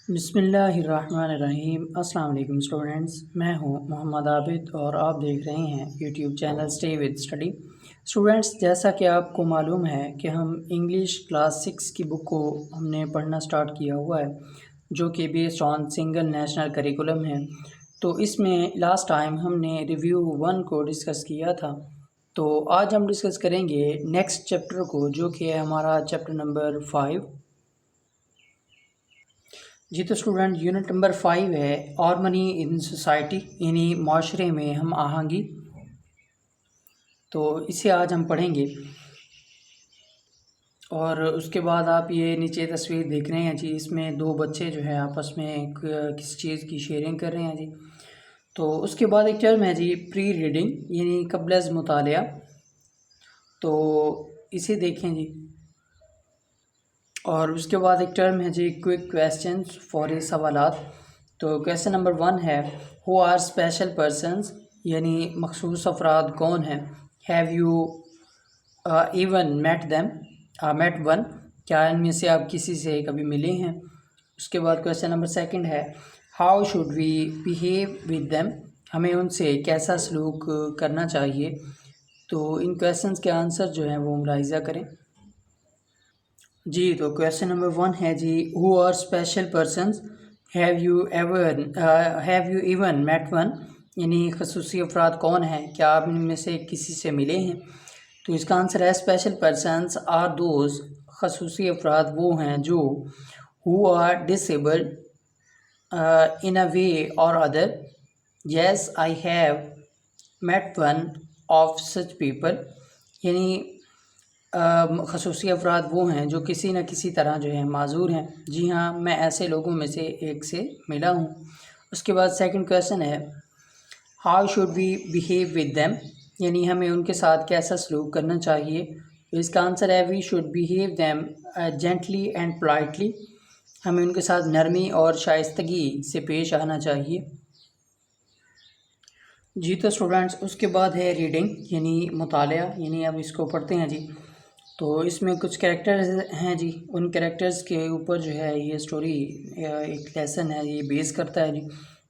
بسم اللہ الرحمن الرحیم۔ السلام علیکم اسٹوڈنٹس، میں ہوں محمد عابد اور آپ دیکھ رہے ہیں YouTube channel stay with study. Students, جیسا کہ آپ کو معلوم ہے کہ ہم انگلش کلاس 6 کی بک کو ہم نے پڑھنا سٹارٹ کیا ہوا ہے، جو کہ based on single national curriculum ہے۔ تو اس میں لاسٹ ٹائم ہم نے ریویو 1 کو ڈسکس کیا تھا، تو آج ہم ڈسکس کریں گے نیکسٹ چیپٹر کو، جو کہ ہے ہمارا چیپٹر نمبر 5۔ جی تو اسٹوڈنٹ، یونٹ نمبر 5 ہے ہارمونی ان سوسائٹی، یعنی معاشرے میں ہم آہنگی۔ تو اسے آج ہم پڑھیں گے، اور اس کے بعد آپ یہ نیچے تصویر دیکھ رہے ہیں جی، اس میں دو بچے جو ہے آپس میں کسی چیز کی شیئرنگ کر رہے ہیں جی۔ تو اس کے بعد ایک ٹرم ہے جی پری ریڈنگ، یعنی قبل از مطالعہ، تو اسے دیکھیں جی۔ اور اس کے بعد ایک ٹرم ہے جی کوئک کویسچنز، فوری سوالات۔ تو کویسچن نمبر 1 ہے ہو آر اسپیشل پرسنز، یعنی مخصوص افراد کون ہیں۔ Have you even met them, met one, کیا ان میں سے آپ کسی سے کبھی ملے ہیں۔ اس کے بعد کویسچن نمبر 2 ہے how should we behave with them, ہمیں ان سے کیسا سلوک کرنا چاہیے۔ تو ان کویسچنز کے آنسر جو ہیں وہ ملاحظہ کریں جی۔ تو کویسچن نمبر 1 ہے جی who are special persons, have you even met one, یعنی خصوصی افراد کون ہیں، کیا آپ ان میں سے کسی سے ملے ہیں۔ تو اس کا آنسر ہے اسپیشل پرسنز آر دوز، خصوصی افراد وہ ہیں جو ہو آر ڈسیبلڈ ان اے وے اور other. Yes I have met one of such people, یعنی خصوصی افراد وہ ہیں جو کسی نہ کسی طرح جو ہے معذور ہیں۔ جی ہاں، میں ایسے لوگوں میں سے ایک سے ملا ہوں۔ اس کے بعد سیکنڈ کویسچن ہے how should we behave with them, یعنی ہمیں ان کے ساتھ کیسا سلوک کرنا چاہیے۔ تو اس کا آنسر ہے we should behave them gently and politely, ہمیں ان کے ساتھ نرمی اور شائستگی سے پیش آنا چاہیے جی۔ تو اسٹوڈنٹس، اس کے بعد ہے ریڈنگ، یعنی مطالعہ، یعنی اب اس کو پڑھتے ہیں جی۔ تو اس میں کچھ کریکٹرز ہیں جی، ان کریکٹرز کے اوپر جو ہے یہ سٹوری ایک لیسن ہے، یہ بیس کرتا ہے جی۔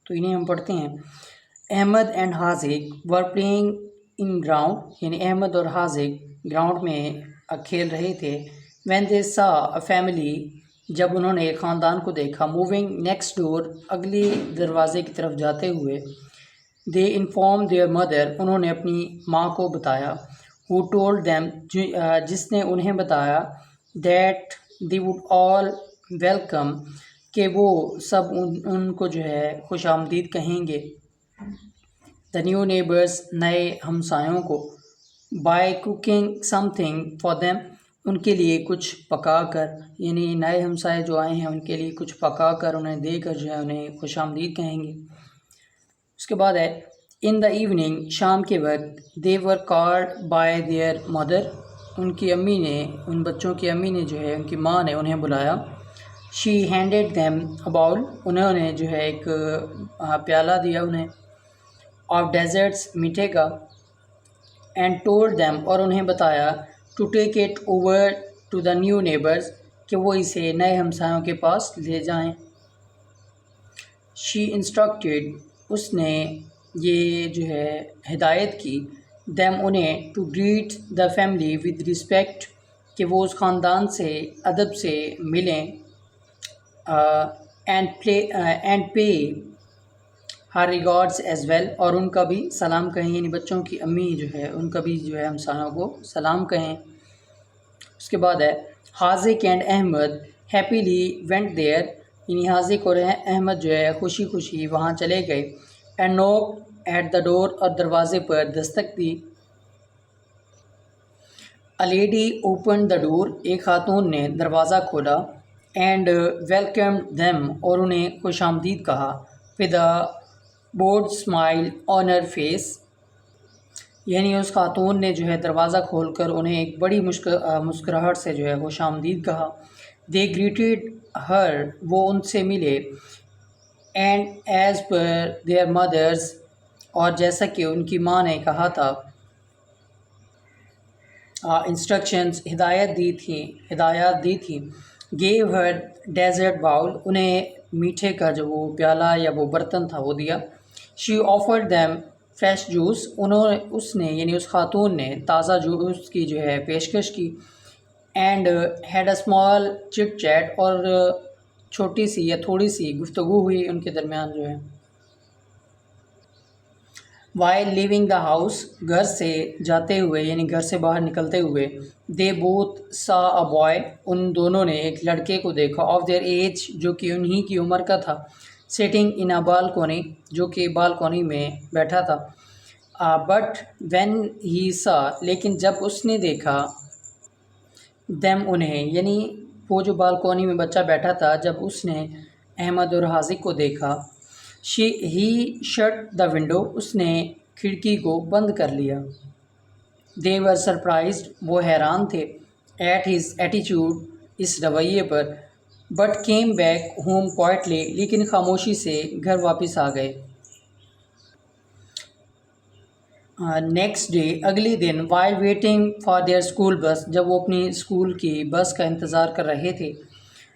تو انہیں ہم پڑھتے ہیں۔ Ahmed and Haziq were playing in ground, یعنی احمد اور حاذق گراؤنڈ میں کھیل رہے تھے۔ وین دے سا اے فیملی، جب انہوں نے ایک خاندان کو دیکھا۔ موونگ نیکسٹ ڈور، اگلی دروازے کی طرف جاتے ہوئے۔ دے انفارم دیئر مدر، انہوں نے اپنی ماں کو بتایا۔ who told them، جس نے انہیں بتایا۔ that they would all welcome، کہ وہ سب ان کو جو ہے خوش آمدید کہیں گے۔ the new neighbors، نئے ہمسایوں کو۔ by cooking something for them، ان کے لیے کچھ پکا کر، یعنی نئے ہمسائے جو آئے ہیں ان کے لیے کچھ پکا کر انہیں دے کر جو ہے انہیں خوش آمدید کہیں گے۔ اس کے بعد ہے ان دا ایوننگ، شام کے وقت۔ They were called by their mother, ان کی امی نے، ان بچوں کی امی نے جو ہے، ان کی ماں نے انہیں بلایا۔ شی ہینڈیڈ دیم اے باؤل، انہوں نے جو ہے ایک پیالہ دیا انہیں، آف ڈیزرٹس، میٹھے کا۔ اینڈ ٹولڈ دیم، اور انہیں بتایا، to take it over to the new neighbours, کہ وہ اسے نئے ہمسایوں کے پاس لے جائیں۔ شی انسٹرکٹیڈ، اس نے یہ جو ہے ہدایت کی، دیم انہیں، to greet the family with respect, کہ وہ اس خاندان سے ادب سے ملیں۔ And pay her regards as well, اور ان کا بھی سلام کہیں، یعنی بچوں کی امی جو ہے ان کا بھی جو ہے ہمسایوں کو سلام کہیں۔ اس کے بعد ہے Haziq and Ahmed happily went there, یعنی حاذق اور احمد جو ہے خوشی خوشی وہاں چلے گئے۔ اینڈ نوک ایٹ دا ڈور، اور دروازے پر دستک دی۔ اے لیڈی اوپن دا ڈور، ایک خاتون نے دروازہ کھولا۔ اینڈ ویلکمڈ دیم، اور انہیں خوش آمدید کہا۔ With a broad smile on her face, یعنی اس خاتون نے جو ہے دروازہ کھول کر انہیں ایک بڑی مسکراہٹ سے جو ہے خوش آمدید کہا۔ دے گریٹڈ ہر، وہ ان سے ملے۔ And as per their mothers, اور جیسا کہ ان کی ماں نے کہا تھا۔ انسٹرکشنز، ہدایات دی تھی۔ gave her desert bowl, انہیں میٹھے کا جو وہ پیالہ یا وہ برتن تھا وہ دیا. she offered them fresh juice, اس نے یعنی اس خاتون نے تازہ جوس کی جو ہے پیشکش کی. And had a small chit chat, اور چھوٹی سی یا تھوڑی سی گفتگو ہوئی ان کے درمیان جو ہے. while leaving the house, گھر سے جاتے ہوئے یعنی گھر سے باہر نکلتے ہوئے, they both saw a boy, ان دونوں نے ایک لڑکے کو دیکھا, of their age, جو کہ انہی کی عمر کا تھا, sitting in a balcony, جو کہ بالکونی میں بیٹھا تھا. but when he saw, لیکن جب اس نے دیکھا, them انہیں, یعنی وہ جو بالکونی میں بچہ بیٹھا تھا, جب اس نے احمد اور حاذق کو دیکھا, he shut the window, اس نے کھڑکی کو بند کر لیا. they were surprised, وہ حیران تھے, at his attitude, اس رویے پر, but came back home quietly, لیکن خاموشی سے گھر واپس آ گئے. نیکسٹ ڈے, اگلی دن, while waiting for their school bus, جب وہ اپنی اسکول کی بس کا انتظار کر رہے تھے,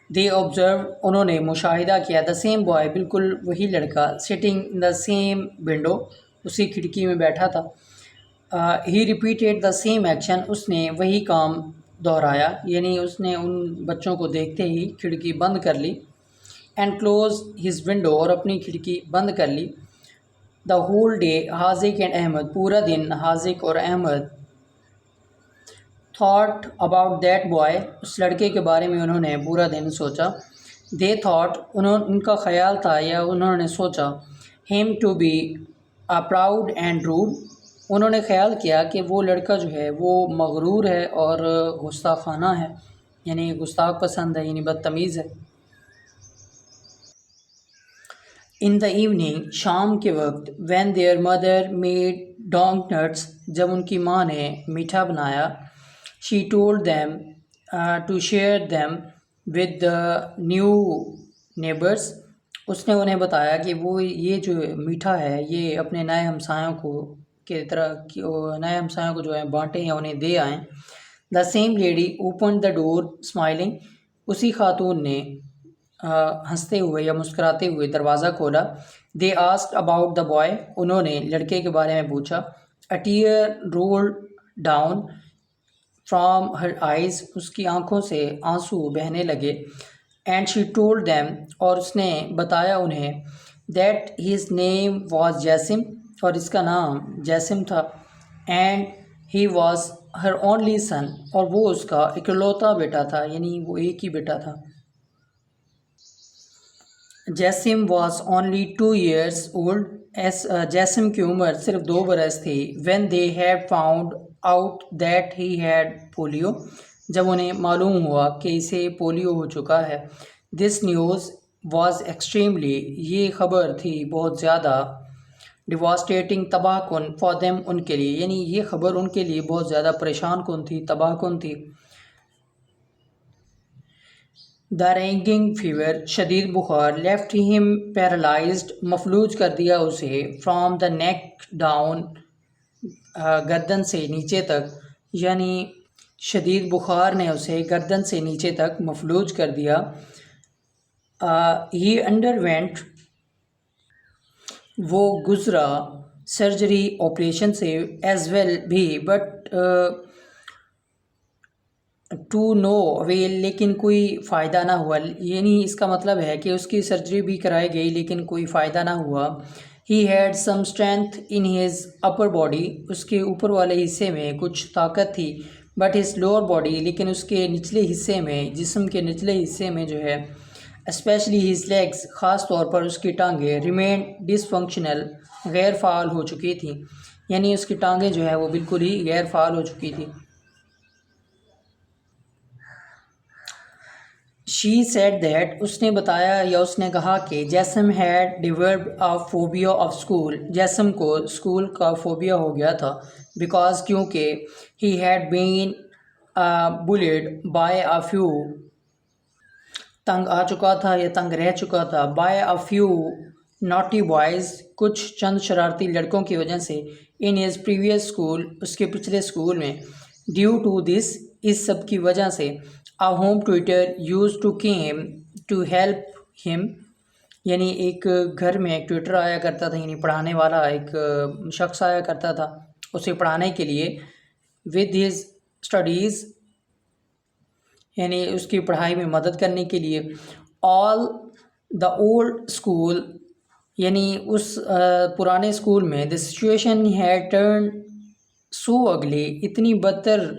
they observed, انہوں نے مشاہدہ کیا, the same boy, بالکل وہی لڑکا, sitting in the same window, اسی کھڑکی میں بیٹھا تھا. he repeated the same action, اس نے وہی کام دہرایا, یعنی اس نے ان بچوں کو دیکھتے ہی کھڑکی بند کر لی. and closed his window, اور اپنی کھڑکی بند کر لی. the whole day, حاذق and Ahmad, پورا دن حاذق اور Ahmad, thought about that boy, اس لڑکے کے بارے میں انہوں نے پورا دن سوچا. they thought, ان کا خیال تھا یا انہوں نے سوچا, him to be proud and rude, انہوں نے خیال کیا کہ وہ لڑکا جو ہے وہ مغرور ہے اور گستاخانہ ہے, یعنی گستاخ پسند ہے, یعنی بدتمیز ہے. in the evening, شام کے وقت, when their mother made donk nuts, جب ان کی ماں نے میٹھا بنایا, she told them to share them with the new neighbors, اس نے انہیں بتایا کہ وہ یہ جو میٹھا ہے یہ اپنے نئے ہمسایوں کو نئے ہمسایوں کو جو ہے بانٹیں یا انہیں دے آئیں. the same lady opened the door smiling, اسی خاتون نے ہنستے ہوئے یا مسکراتے ہوئے دروازہ کھولا. they asked about the boy, انہوں نے لڑکے کے بارے میں پوچھا. a tear rolled down from her eyes, اس کی آنکھوں سے آنسو بہنے لگے. and she told them, اور اس نے بتایا انہیں, that his name was جیسم, اور اس کا نام جیسم تھا. and he was her only son, اور وہ اس کا اکلوتا بیٹا تھا, یعنی وہ ایک ہی بیٹا تھا. جیسم was only 2 years old, جیسم کی عمر صرف 2 برس تھی. when they had found out that he had polio, جب انہیں معلوم ہوا کہ اسے پولیو ہو چکا ہے. this news was extremely, یہ خبر تھی بہت زیادہ, devastating, تباہ کن, for them, ان کے لیے, یعنی یہ خبر ان کے لیے بہت زیادہ پریشان کن تھی, تباہ کن تھی. the raging fever, شدید بخار, left him paralyzed, مفلوج کر دیا اسے, from the neck down, گردن سے نیچے تک, یعنی شدید بخار نے اسے گردن سے نیچے تک مفلوج کر دیا. he underwent, وہ گزرا, سرجری, آپریشن سے, as well بھی, but to no avail, لیکن کوئی فائدہ نہ ہوا, یعنی اس کا مطلب ہے کہ اس کی سرجری بھی کرائی گئی لیکن کوئی فائدہ نہ ہوا. he had some strength in his upper body, اس کے اوپر والے حصے میں کچھ طاقت تھی, but his lower body, لیکن اس کے نچلے حصے میں, جسم کے نچلے حصے میں جو ہے, especially his legs, خاص طور پر اس کی ٹانگیں, remained dysfunctional, غیر فعال ہو چکی تھیں, یعنی اس کی ٹانگیں جو ہے وہ بالکل ہی غیر فعال ہو چکی تھی. she said that, اس نے بتایا یا اس نے کہا کہ جیسم had developed a phobia of school, جیسم کو اسکول کا فوبیا ہو گیا تھا, because کیونکہ he had been bullied by a few, تنگ آ چکا تھا یا تنگ رہ چکا تھا, by a few naughty boys, کچھ چند شرارتی لڑکوں کی وجہ سے, in his previous school, اس کے پچھلے اسکول میں, due to this, اس سب کی وجہ سے, a home tutor used to came to help him. یعنی ایک گھر میں ایک ٹیوٹر آیا کرتا تھا، یعنی پڑھانے والا ایک شخص آیا کرتا تھا اسے پڑھانے کے لیے. ود ہز اسٹڈیز، یعنی اس کی پڑھائی میں مدد کرنے کے لیے. آل دا اولڈ اسکول، یعنی اس پرانے اسکول میں. The situation head turn so اگلی، اتنی بدتر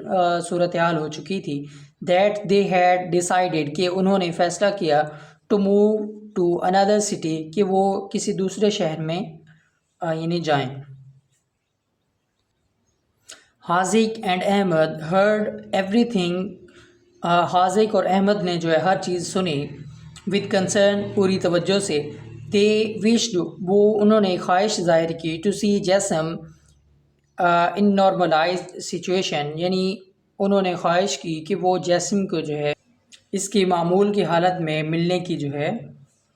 صورتحال ہو چکی تھی. دیٹ دے ہیڈ ڈیسائیڈیڈ، کہ انہوں نے فیصلہ کیا. To move to another city, کہ وہ کسی دوسرے شہر میں یعنی جائیں. Haziq and Ahmed heard everything, Haziq اور احمد نے جو ہے ہر چیز سنی. ود کنسرن، پوری توجہ سے. دے وشڈ، وہ انہوں نے خواہش ظاہر کی. To see Jasim in normalised situation, یعنی انہوں نے خواہش کی کہ وہ جیسم کو جو ہے اس کی معمول کی حالت میں ملنے کی جو ہے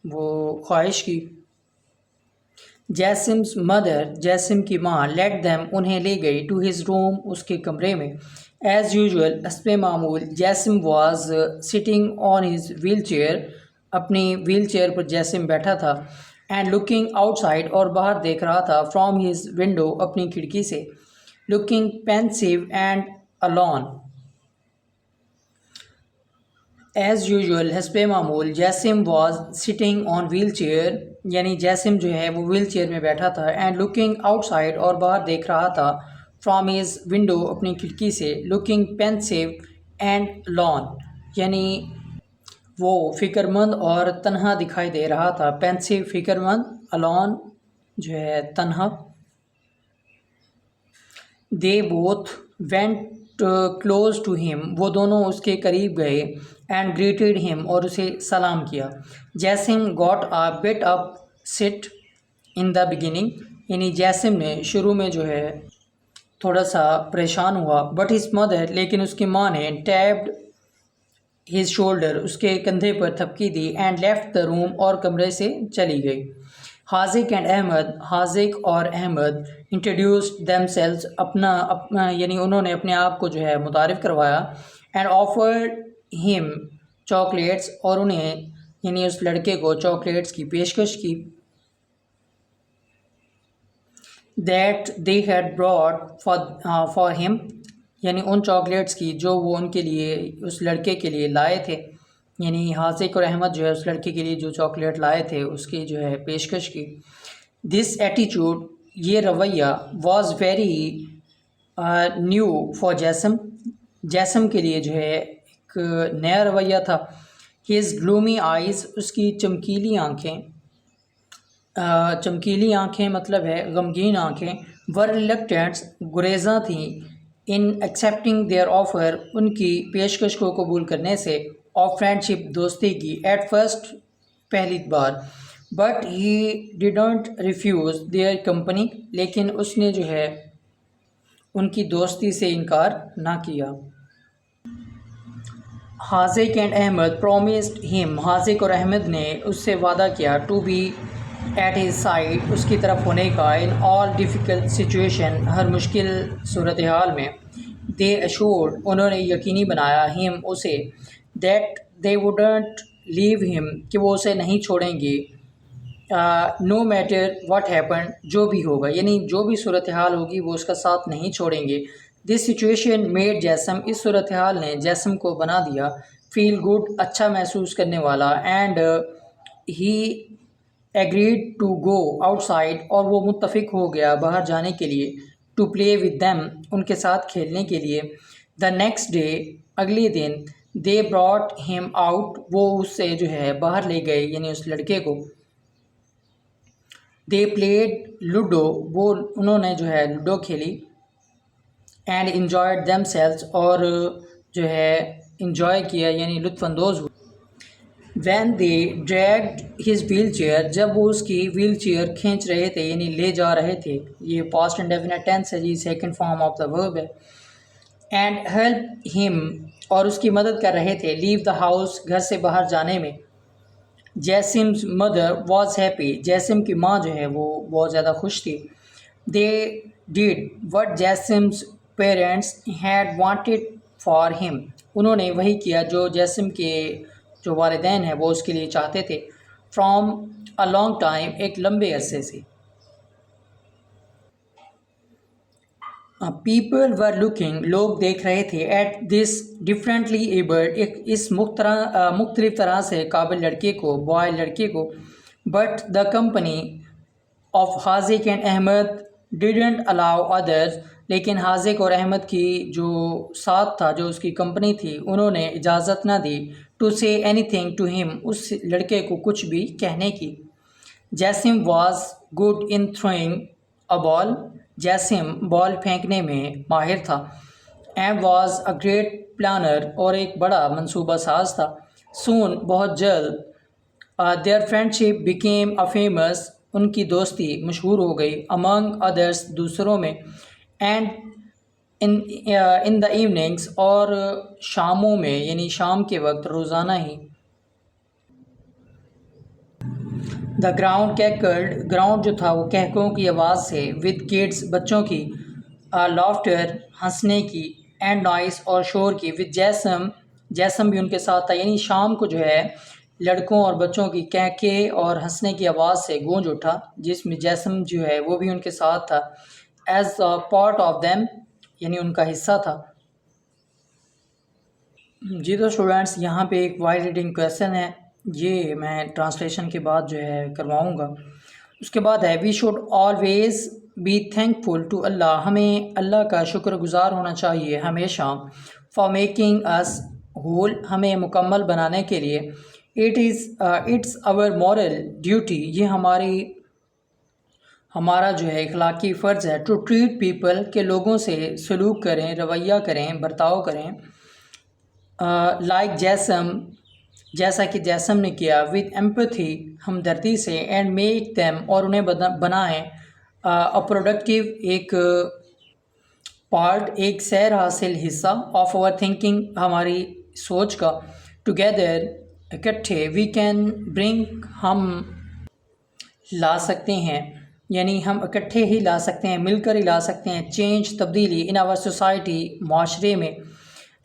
وہ خواہش کی. جیسم's مدر، جیسم کی ماں. لیٹ دیم، انہیں لے گئی. ٹو ہز روم، اس کے کمرے میں. ایز یوزول، حسب معمول. Jasim was sitting on his wheelchair, اپنی ویل چیئر پر جیسم بیٹھا تھا. اینڈ لکنگ آؤٹ سائڈ، اور باہر دیکھ رہا تھا. فرام ہز ونڈو، اپنی کھڑکی سے. Looking pensive and alone. As usual, حسب معمول. Jasim was sitting on wheelchair, یعنی جیسم جو ہے وہ ویل چیئر میں بیٹھا تھا. اینڈ لکنگ آؤٹ سائڈ، اور باہر دیکھ رہا تھا. فرام ہز ونڈو، اپنی کھڑکی سے. لکنگ پینسیو اینڈ لون، یعنی وہ فکر مند اور تنہا دکھائی دے رہا تھا. پینسیو فکر مند، الون جو ہے تنہا. They both went close to him, وہ دونوں اس کے قریب گئے. اینڈ گریٹڈ ہم، اور اسے سلام کیا. جیسم گاٹ آ بٹ اپ سٹ ان دا بگننگ، یعنی جیسم نے شروع میں جو ہے تھوڑا سا پریشان ہوا. بٹ ہز مدر، لیکن اس کی ماں نے. ٹیپڈ ہز شولڈر، اس کے کندھے پر تھپکی دی. اینڈ لیفٹ دا روم، اور کمرے سے چلی گئی. حاذق اینڈ احمد، حاذق اور احمد. انٹروڈیوسڈ دیم سیلز، اپنا یعنی انہوں نے اپنے آپ کو جو ہے متعارف کروایا. اینڈ آفرڈ ہم چاکلیٹس، اور انہیں یعنی اس لڑکے کو چاکلیٹس کی پیشکش کی. That they had brought for ہم، یعنی ان چاکلیٹس کی جو وہ ان کے لیے اس لڑکے کے لیے لائے تھے. یعنی حاذق اور احمد جو ہے اس لڑکے کے لیے جو چاکلیٹ لائے تھے اس کی جو ہے پیشکش کی. دس ایٹیچیوڈ، یہ رویہ. واز ویری نیو فار جیسم، جیسم کے لیے جو ہے ایک نیا رویہ تھا. ہز گلومی آئیز، اس کی چمکیلی آنکھیں. چمکیلی آنکھیں مطلب ہے غمگین آنکھیں. ور ریلکٹنٹس، گریزاں تھیں. ان ایکسیپٹنگ دیئر آفر، ان کی پیشکش کو قبول کرنے سے. آف فرینڈشپ، دوستی کی. ایٹ فرسٹ، پہلی بار. But he didn't refuse their company, لیکن اس نے جو ہے ان کی دوستی سے انکار نہ کیا. حاذق اینڈ احمد پرومسڈ ہم، حاذق اور احمد نے اس سے وعدہ کیا. To be at his side, اس کی طرف ہونے کا. ان آل ڈیفیکلٹ سچویشن، ہر مشکل صورتحال میں. دے ایشورڈ، انہوں نے یقینی بنایا. ہم، اسے. دیٹ دے وڈنٹ لیو ہم، کہ وہ اسے نہیں چھوڑیں گے. نو میٹر واٹ ہیپن، جو بھی ہوگا، یعنی جو بھی صورتحال ہوگی وہ اس کا ساتھ نہیں چھوڑیں گے. دس سچویشن میڈ جیسم، اس صورتحال نے جیسم کو بنا دیا. فیل گڈ، اچھا محسوس کرنے والا. And he agreed to go outside, اور وہ متفق ہو گیا باہر جانے کے لیے. ٹو پلے ود دیم، ان کے ساتھ کھیلنے کے لیے. دا نیکسٹ ڈے، اگلے دن. دے براٹ ہم آؤٹ، وہ اس سے جو ہے باہر لے گئے، یعنی اس لڑکے کو. دے پلیڈ لوڈو، وہ انہوں نے جو ہے لوڈو کھیلی. اینڈ انجوائڈ دیم سیلز، اور جو ہے انجوائے کیا یعنی لطف اندوز ہوئے. When they dragged his wheel chair, جب وہ اس کی ویل چیئر کھینچ رہے تھے یعنی لے جا رہے تھے. یہ پاسٹ انڈیفینٹ ٹینس ہے جی، سیکنڈ فارم آف دا ورب ہے. اینڈ ہیلپ ہم، اور اس کی مدد کر رہے تھے. لیو دا ہاؤس، گھر سے باہر جانے میں. Jasim's mother was happy, Jasim کی ماں جو ہے وہ بہت زیادہ خوش تھی. They did what Jasim's parents had wanted for him, انہوں نے وہی کیا جو جیسم کے جو والدین ہیں وہ اس کے لیے چاہتے تھے. فرام اے لانگ ٹائم، ایک لمبے عرصے سے. پیپل ور لوکنگ، لوگ دیکھ رہے تھے. ایٹ دس ڈفرینٹلی ایبلڈ، ایک اس مختلف طرح سے قابل لڑکے کو، بوائے لڑکے کو. But the company of Haziq and Ahmed didn't allow others, لیکن حاذق اور احمد کی جو ساتھ تھا، جو اس کی کمپنی تھی، انہوں نے اجازت نہ دی. To say anything to him, اس لڑکے کو کچھ بھی کہنے کی. Jasim was good in throwing a ball, Jasim ball پھینکنے میں ماہر تھا. And was a great planner, اور ایک بڑا منصوبہ ساز تھا. سون، بہت جلد. Their friendship became a famous, ان کی دوستی مشہور ہو گئی. امانگ ادرس، دوسروں میں. اینڈ ان دا ایوننگس، اور شاموں میں، یعنی شام کے وقت، روزانہ ہی. دا گراؤنڈ کیکلڈ، گراؤنڈ جو تھا وہ کہکوں کی آواز سے. ود کڈس، بچوں کی. لافٹر، ہنسنے کی. اینڈ نوائس، اور شور کی. ود جیسم، جیسم بھی ان کے ساتھ تھا. یعنی شام کو جو ہے لڑکوں اور بچوں کی کہکے اور ہنسنے کی آواز سے گونج اٹھا، جس میں جیسم جو ہے وہ بھی ان کے ساتھ تھا. As a part of them, یعنی ان کا حصہ تھا. جی تو اسٹوڈینٹس، یہاں پہ ایک وائس ریڈنگ کویسچن ہے، یہ میں ٹرانسلیشن کے بعد جو ہے کرواؤں گا. اس کے بعد ہے we should always be thankful to Allah, ہمیں اللہ کا شکر گزار ہونا چاہیے ہمیشہ. فار میکنگ اس ہول، ہمیں مکمل بنانے کے لیے. اٹس آور مورل ڈیوٹی، یہ ہمارا جو ہے اخلاقی فرض ہے. ٹو ٹریٹ پیپل، کہ لوگوں سے سلوک کریں، رویہ کریں، برتاؤ کریں. لائک جیسم، جیسا کہ جیسم نے کیا. ود ایمپتھی، ہمدردی سے. اینڈ میک دیم، اور انہیں بنائیں. پروڈکٹیو، ایک پارٹ، ایک سیر حاصل حصہ. آف اوور تھنکنگ، ہماری سوچ کا. ٹوگیدر، اکٹھے. وی کین برنگ، ہم لا سکتے ہیں، یعنی ہم اکٹھے ہی لا سکتے ہیں، مل کر ہی لا سکتے ہیں. چینج، تبدیلی. ان آور سوسائٹی، معاشرے میں.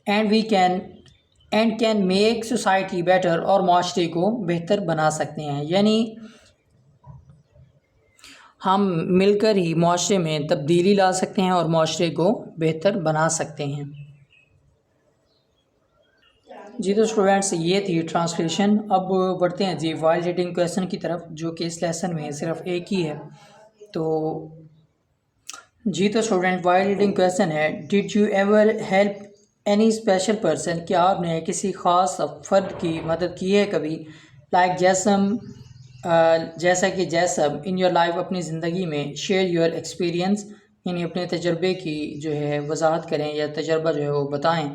And can make society better, اور معاشرے کو بہتر بنا سکتے ہیں. یعنی ہم مل کر ہی معاشرے میں تبدیلی لا سکتے ہیں اور معاشرے کو بہتر بنا سکتے ہیں. جی تو اسٹوڈینٹس، یہ تھی ٹرانسلیشن. اب بڑھتے ہیں جی وائس ریڈنگ کویسچن کی طرف، جو کہ اس لیسن میں صرف ایک ہی ہے. تو جی تو اسٹوڈینٹ، وائس ریڈنگ کویسچن ہے، did you ever help any special person, کیا آپ نے کسی خاص فرد کی مدد کی ہے کبھی. لائک جیسم، جیسا کہ جیسم. ان یور لائف، اپنی زندگی میں. شیئر یور ایکسپیرینس، یعنی اپنے تجربے کی جو ہے وضاحت کریں یا تجربہ جو ہے وہ بتائیں.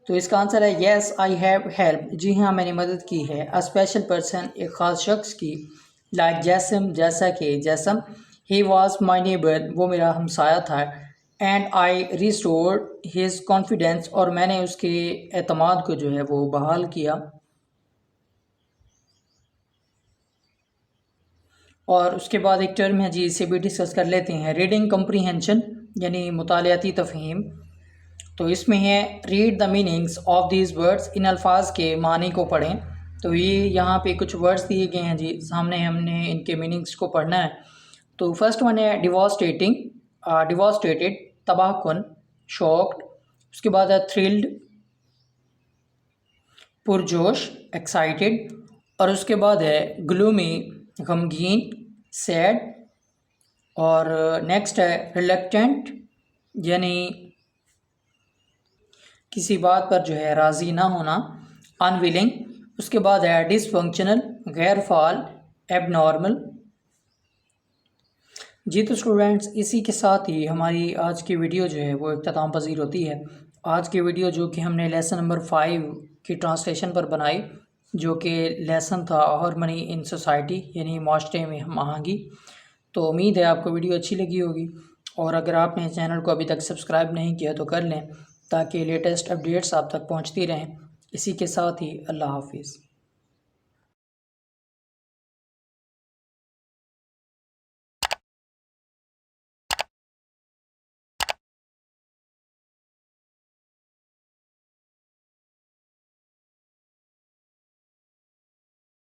تو اس کا آنسر ہے یس آئی ہیو ہیلپ، جی ہاں میں نے مدد کی ہے. اسپیشل پرسن، ایک خاص شخص کی. لائک جیسم، جیسا کہ جیسم. ہی واز مائی نیبر، وہ میرا ہمسایہ تھا. And I restored his confidence, اور میں نے اس کے اعتماد کو جو ہے وہ بحال کیا. اور اس کے بعد ایک ٹرم ہے جی، اسے بھی ڈسکس کر لیتے ہیں. ریڈنگ کمپریہنشن، یعنی مطالعاتی تفہیم. تو اس میں ہے read the meanings of these words, ان الفاظ کے معنی کو پڑھیں. تو یہ یہاں پہ کچھ ورڈس دیے گئے ہیں جی، سامنے ہم نے ان کے میننگس کو پڑھنا ہے. تو فرسٹ ون ہے ڈیواسٹیٹڈ، تباہ کن. شاکڈ، اس کے بعد ہے تھرلڈ، پرجوش، ایکسائٹیڈ. اور اس کے بعد ہے گلومی، غمگین، سیڈ. اور نیکسٹ ہے ریلکٹنٹ، یعنی کسی بات پر جو ہے راضی نہ ہونا. انویلنگ. اس کے بعد ہے ڈس فنکشنل، غیر فعال، ایب نارمل. جی تو اسٹوڈینٹس، اسی کے ساتھ ہی ہماری آج کی ویڈیو جو ہے وہ اختتام پذیر ہوتی ہے. آج کی ویڈیو جو کہ ہم نے لیسن نمبر 5 کی ٹرانسلیشن پر بنائی، جو کہ لیسن تھا ہارمنی ان سوسائٹی، یعنی معاشرے میں ہم آہنگی. تو امید ہے آپ کو ویڈیو اچھی لگی ہوگی، اور اگر آپ نے چینل کو ابھی تک سبسکرائب نہیں کیا تو کر لیں، تاکہ لیٹسٹ اپڈیٹس آپ تک پہنچتی رہیں. اسی کے ساتھ ہی اللہ حافظ.